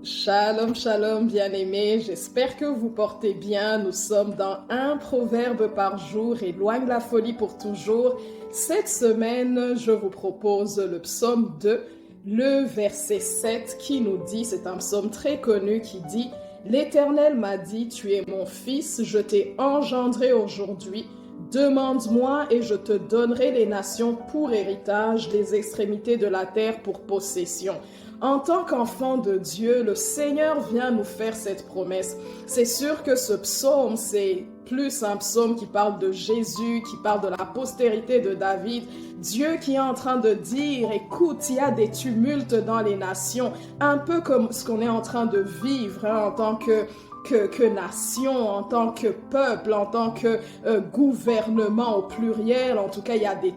Shalom, shalom, bien-aimés. J'espère que vous portez bien. Nous sommes dans un proverbe par jour et loin de la folie pour toujours. Cette semaine, je vous propose le psaume 2, le verset 7 qui nous dit, c'est un psaume très connu qui dit « L'Éternel m'a dit, tu es mon fils, je t'ai engendré aujourd'hui. Demande-moi et je te donnerai les nations pour héritage, les extrémités de la terre pour possession. » En tant qu'enfant de Dieu, le Seigneur vient nous faire cette promesse. C'est sûr que ce psaume, c'est plus un psaume qui parle de Jésus, qui parle de la postérité de David. Dieu qui est en train de dire, écoute, il y a des tumultes dans les nations, un peu comme ce qu'on est en train de vivre en tant que nation, en tant que peuple, en tant que gouvernement au pluriel. En tout cas, il y a des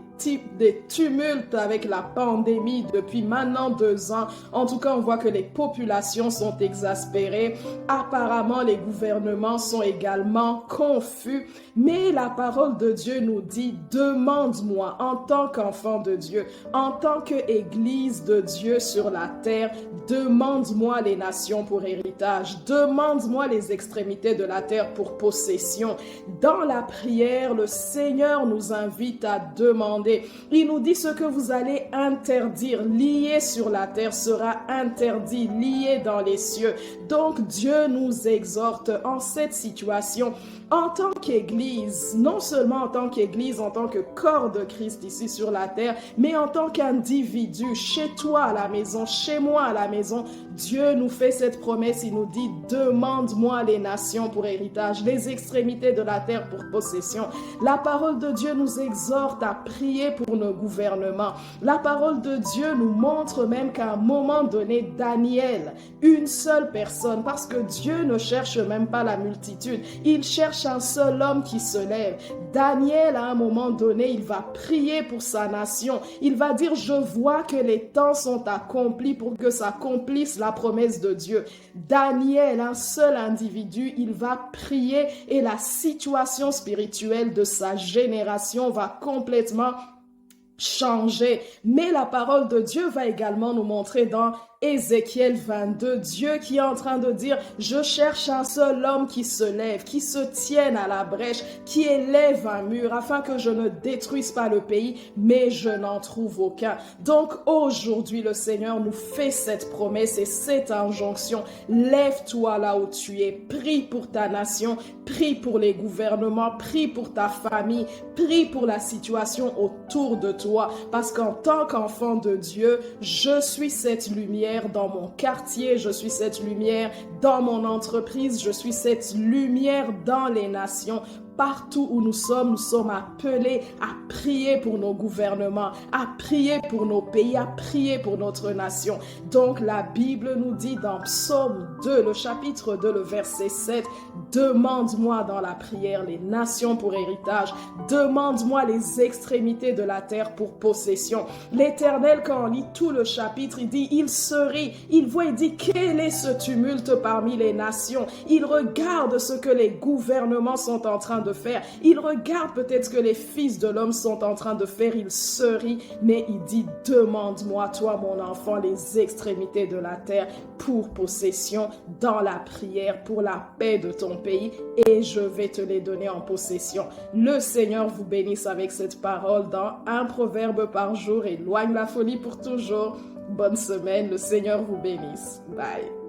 tumultes avec la pandémie depuis maintenant 2 ans. En tout cas, on voit que les populations sont exaspérées. Apparemment, les gouvernements sont également confus. Mais la parole de Dieu nous dit, demande-moi en tant qu'enfant de Dieu, en tant qu'Église de Dieu sur la terre, demande-moi les nations pour héritage, demande-moi les extrémités de la terre pour possession. Dans la prière, le Seigneur nous invite à demander. Il nous dit ce que vous allez interdire, lié sur la terre, sera interdit, lié dans les cieux. Donc Dieu nous exhorte en cette situation, en tant qu'Église, non seulement en tant qu'Église, en tant que corps de Christ ici sur la terre, mais en tant qu'individu, chez toi à la maison, chez moi à la maison, Dieu nous fait cette promesse, il nous dit, demande-moi les nations pour héritage, les extrémités de la terre pour possession. La parole de Dieu nous exhorte à prier pour nos gouvernements. La parole de Dieu nous montre même qu'à un moment donné, Daniel, une seule personne, parce que Dieu ne cherche même pas la multitude, il cherche un seul homme qui se lève. Daniel, à un moment donné, il va prier pour sa nation. Il va dire, je vois que les temps sont accomplis pour que s'accomplisse la promesse de Dieu. Daniel, un seul individu, il va prier et la situation spirituelle de sa génération va complètement changer. Mais la parole de Dieu va également nous montrer dans Ézéchiel 22, Dieu qui est en train de dire, je cherche un seul homme qui se lève, qui se tienne à la brèche, qui élève un mur afin que je ne détruise pas le pays, mais je n'en trouve aucun. Donc aujourd'hui, le Seigneur nous fait cette promesse et cette injonction. Lève-toi là où tu es, prie pour ta nation, prie pour les gouvernements, prie pour ta famille, prie pour la situation autour de toi, parce qu'en tant qu'enfant de Dieu, je suis cette lumière dans mon quartier, je suis cette lumière dans mon entreprise, je suis cette lumière dans les nations. Partout où nous sommes appelés à prier pour nos gouvernements, à prier pour nos pays, à prier pour notre nation. Donc la Bible nous dit dans Psaume 2, le chapitre 2, le verset 7, demande-moi dans la prière les nations pour héritage, demande-moi les extrémités de la terre pour possession. L'Éternel, quand on lit tout le chapitre, il dit, il se rit, il voit, il dit, quel est ce tumulte parmi les nations? Il regarde ce que les gouvernements sont en train de faire. Il regarde peut-être ce que les fils de l'homme sont en train de faire. Il se rit, mais il dit, demande-moi, toi mon enfant, les extrémités de la terre pour possession dans la prière, pour la paix de ton pays, et je vais te les donner en possession. Le Seigneur vous bénisse avec cette parole dans un proverbe par jour. Éloigne la folie pour toujours. Bonne semaine, le Seigneur vous bénisse. Bye.